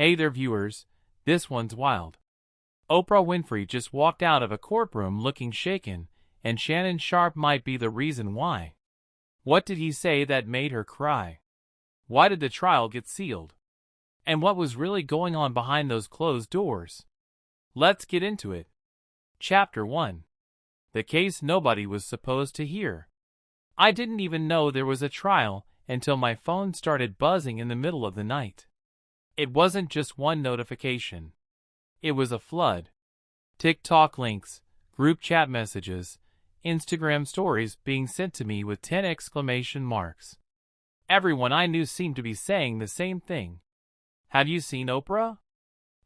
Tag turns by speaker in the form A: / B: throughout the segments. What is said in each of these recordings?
A: Hey there viewers, this one's wild. Oprah Winfrey just walked out of a courtroom looking shaken, and Shannon Sharpe might be the reason why. What did he say that made her cry? Why did the trial get sealed? And what was really going on behind those closed doors? Let's get into it. Chapter 1. The case nobody was supposed to hear. I didn't even know there was a trial until my phone started buzzing in the middle of the night. It wasn't just one notification. It was a flood. TikTok links, group chat messages, Instagram stories being sent to me with 10 exclamation marks. Everyone I knew seemed to be saying the same thing. Have you seen Oprah?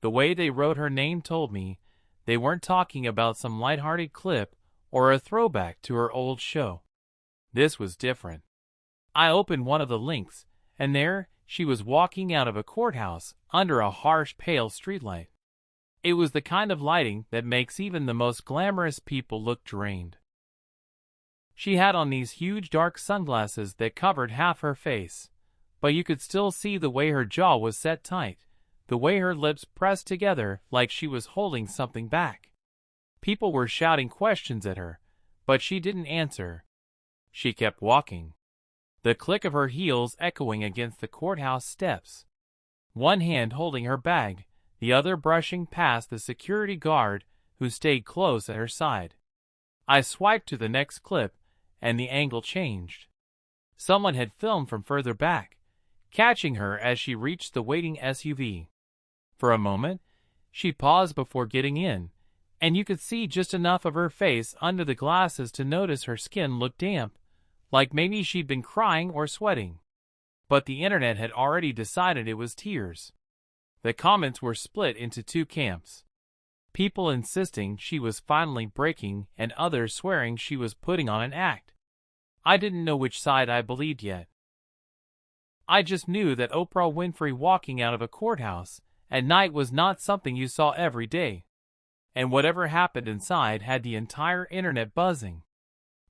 A: The way they wrote her name told me they weren't talking about some lighthearted clip or a throwback to her old show. This was different. I opened one of the links, and there she was walking out of a courthouse under a harsh pale streetlight. It was the kind of lighting that makes even the most glamorous people look drained. She had on these huge dark sunglasses that covered half her face, but you could still see the way her jaw was set tight, the way her lips pressed together like she was holding something back. People were shouting questions at her, but she didn't answer. She kept walking, the click of her heels echoing against the courthouse steps. One hand holding her bag, the other brushing past the security guard who stayed close at her side. I swiped to the next clip, and the angle changed. Someone had filmed from further back, catching her as she reached the waiting SUV. For a moment, she paused before getting in, and you could see just enough of her face under the glasses to notice her skin looked damp, like maybe she'd been crying or sweating. But the internet had already decided it was tears. The comments were split into two camps. People insisting she was finally breaking and others swearing she was putting on an act. I didn't know which side I believed yet. I just knew that Oprah Winfrey walking out of a courthouse at night was not something you saw every day. And whatever happened inside had the entire internet buzzing.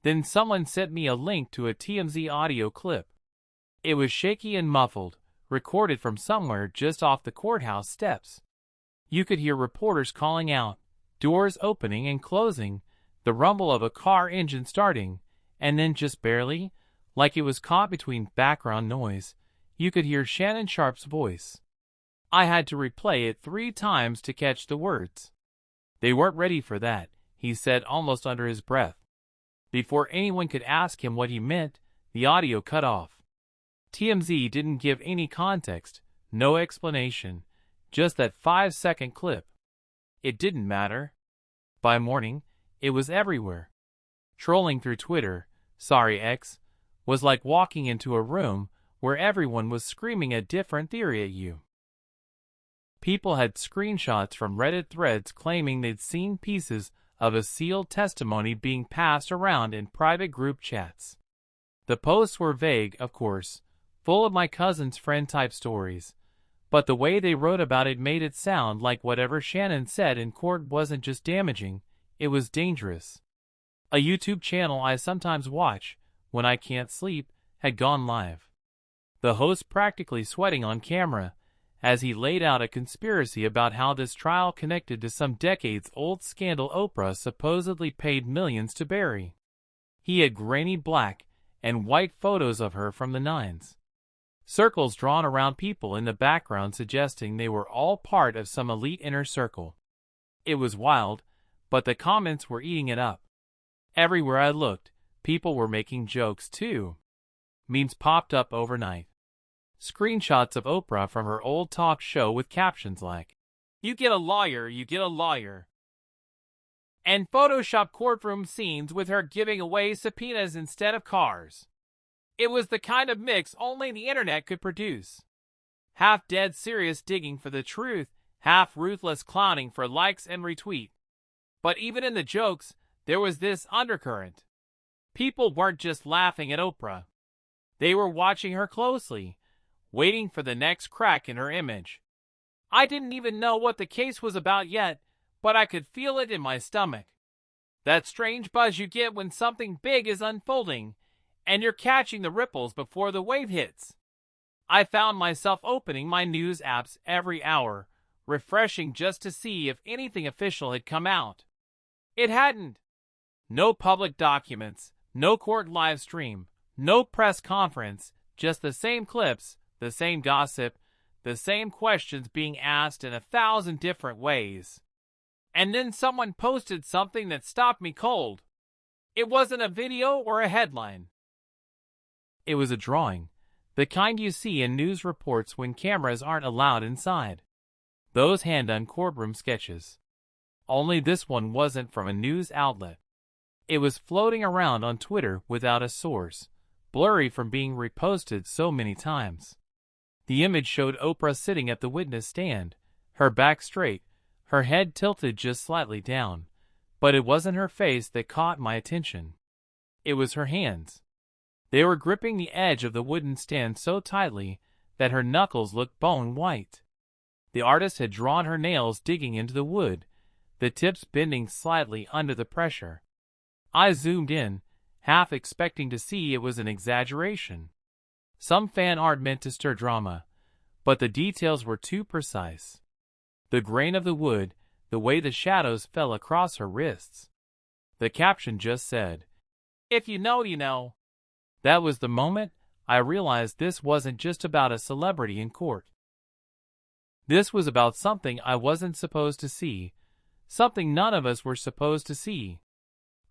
A: Then someone sent me a link to a TMZ audio clip. It was shaky and muffled, recorded from somewhere just off the courthouse steps. You could hear reporters calling out, doors opening and closing, the rumble of a car engine starting, and then just barely, like it was caught between background noise, you could hear Shannon Sharpe's voice. I had to replay it 3 times to catch the words. They weren't ready for that, he said almost under his breath. Before anyone could ask him what he meant, the audio cut off. TMZ didn't give any context, no explanation, just that 5-second clip. It didn't matter. By morning, it was everywhere. Trolling through Twitter, sorry X, was like walking into a room where everyone was screaming a different theory at you. People had screenshots from Reddit threads claiming they'd seen pieces of a sealed testimony being passed around in private group chats. The posts were vague, of course, full of my cousin's friend-type stories, but the way they wrote about it made it sound like whatever Shannon said in court wasn't just damaging, it was dangerous. A YouTube channel I sometimes watch when I can't sleep had gone live. The host practically sweating on camera as he laid out a conspiracy about how this trial connected to some decades-old scandal Oprah supposedly paid millions to bury. He had grainy black and white photos of her from the 90s. Circles drawn around people in the background suggesting they were all part of some elite inner circle. It was wild, but the comments were eating it up. Everywhere I looked, people were making jokes too. Memes popped up overnight. Screenshots of Oprah from her old talk show with captions like, "You get a lawyer, you get a lawyer." And Photoshop courtroom scenes with her giving away subpoenas instead of cars. It was the kind of mix only the internet could produce. Half dead serious digging for the truth, half ruthless clowning for likes and retweet. But even in the jokes, there was this undercurrent. People weren't just laughing at Oprah. They were watching her closely, waiting for the next crack in her image. I didn't even know what the case was about yet, but I could feel it in my stomach. That strange buzz you get when something big is unfolding, and you're catching the ripples before the wave hits. I found myself opening my news apps every hour, refreshing just to see if anything official had come out. It hadn't. No public documents, no court live stream, no press conference, just the same clips, the same gossip, the same questions being asked in 1,000 different ways. And then someone posted something that stopped me cold. It wasn't a video or a headline. It was a drawing, the kind you see in news reports when cameras aren't allowed inside. Those hand-done courtroom sketches. Only this one wasn't from a news outlet. It was floating around on Twitter without a source, blurry from being reposted so many times. The image showed Oprah sitting at the witness stand, her back straight, her head tilted just slightly down. But it wasn't her face that caught my attention. It was her hands. They were gripping the edge of the wooden stand so tightly that her knuckles looked bone white. The artist had drawn her nails digging into the wood, the tips bending slightly under the pressure. I zoomed in, half expecting to see it was an exaggeration. Some fan art meant to stir drama, but the details were too precise. The grain of the wood, the way the shadows fell across her wrists. The caption just said, "If you know, you know." That was the moment I realized this wasn't just about a celebrity in court. This was about something I wasn't supposed to see, something none of us were supposed to see.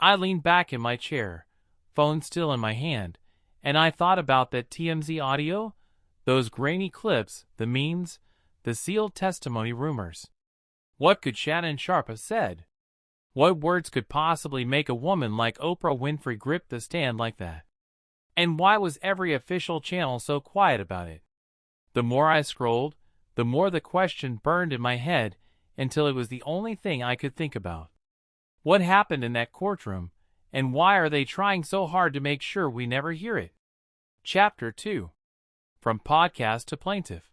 A: I leaned back in my chair, phone still in my hand, and I thought about that TMZ audio, those grainy clips, the memes, the sealed testimony rumors. What could Shannon Sharpe have said? What words could possibly make a woman like Oprah Winfrey grip the stand like that? And why was every official channel so quiet about it? The more I scrolled, the more the question burned in my head until it was the only thing I could think about. What happened in that courtroom, and why are they trying so hard to make sure we never hear it? Chapter 2. From Podcast to Plaintiff.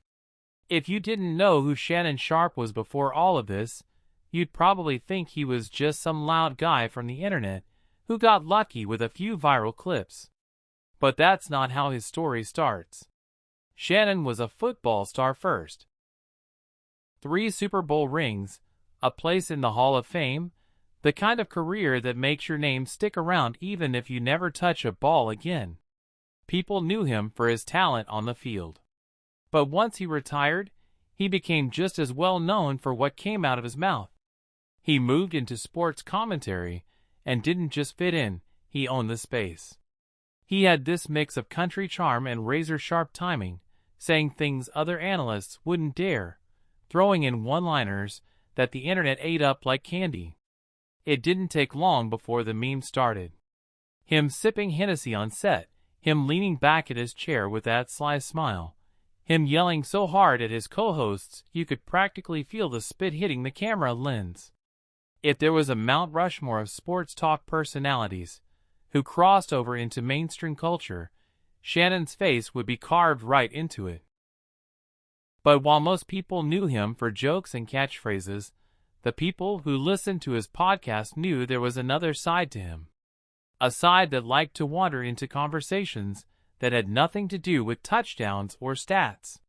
A: If you didn't know who Shannon Sharpe was before all of this, you'd probably think he was just some loud guy from the internet who got lucky with a few viral clips. But that's not how his story starts. Shannon was a football star first. 3 Super Bowl rings, a place in the Hall of Fame, the kind of career that makes your name stick around even if you never touch a ball again. People knew him for his talent on the field. But once he retired, he became just as well known for what came out of his mouth. He moved into sports commentary and didn't just fit in, he owned the space. He had this mix of country charm and razor-sharp timing, saying things other analysts wouldn't dare, throwing in one-liners that the internet ate up like candy. It didn't take long before the memes started. Him sipping Hennessy on set, him leaning back at his chair with that sly smile, him yelling so hard at his co-hosts you could practically feel the spit hitting the camera lens. If there was a Mount Rushmore of sports talk personalities who crossed over into mainstream culture, Shannon's face would be carved right into it. But while most people knew him for jokes and catchphrases, the people who listened to his podcast knew there was another side to him. A side that liked to wander into conversations that had nothing to do with touchdowns or stats.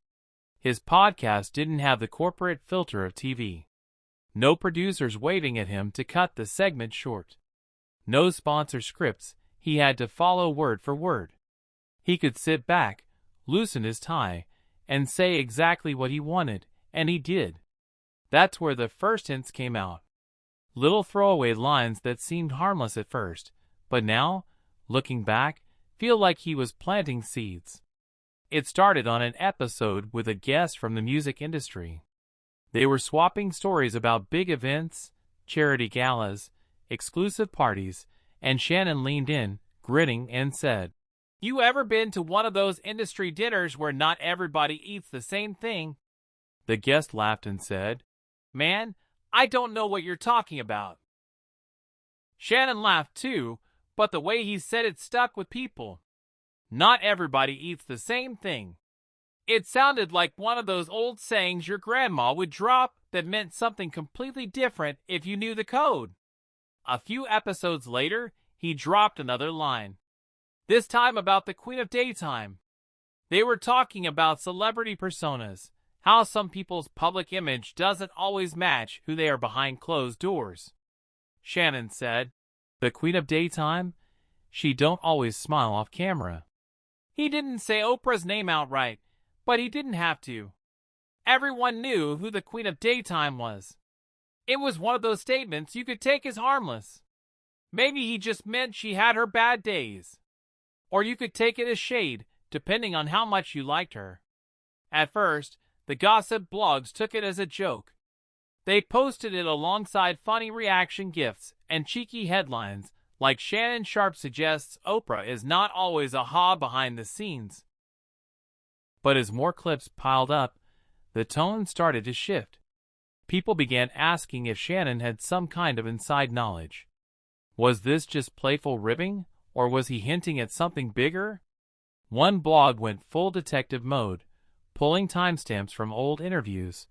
A: His podcast didn't have the corporate filter of TV. No producers waving at him to cut the segment short. No sponsor scripts he had to follow word for word. He could sit back, loosen his tie, and say exactly what he wanted, and he did. That's where the first hints came out. Little throwaway lines that seemed harmless at first, but now, looking back, feel like he was planting seeds. It started on an episode with a guest from the music industry. They were swapping stories about big events, charity galas, exclusive parties, and Shannon leaned in, grinning, and said, "You ever been to one of those industry dinners where not everybody eats the same thing?" The guest laughed and said, "Man, I don't know what you're talking about." Shannon laughed too, but the way he said it stuck with people. Not everybody eats the same thing. It sounded like one of those old sayings your grandma would drop that meant something completely different if you knew the code. A few episodes later, he dropped another line. This time about the Queen of Daytime. They were talking about celebrity personas, how some people's public image doesn't always match who they are behind closed doors. Shannon said, "The queen of daytime? She don't always smile off camera." He didn't say Oprah's name outright, but he didn't have to. Everyone knew who the queen of daytime was. It was one of those statements you could take as harmless. Maybe he just meant she had her bad days. Or you could take it as shade, depending on how much you liked her. At first, the gossip blogs took it as a joke. They posted it alongside funny reaction gifs and cheeky headlines like Shannon Sharpe suggests Oprah is not always a ha behind the scenes. But as more clips piled up, the tone started to shift. People began asking if Shannon had some kind of inside knowledge. Was this just playful ribbing, or was he hinting at something bigger? One blog went full detective mode, pulling timestamps from old interviews,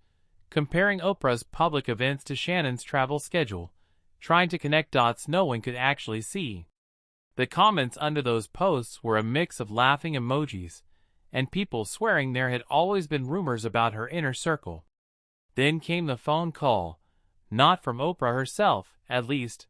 A: comparing Oprah's public events to Shannon's travel schedule, trying to connect dots no one could actually see. The comments under those posts were a mix of laughing emojis and people swearing there had always been rumors about her inner circle. Then came the phone call, not from Oprah herself, at least,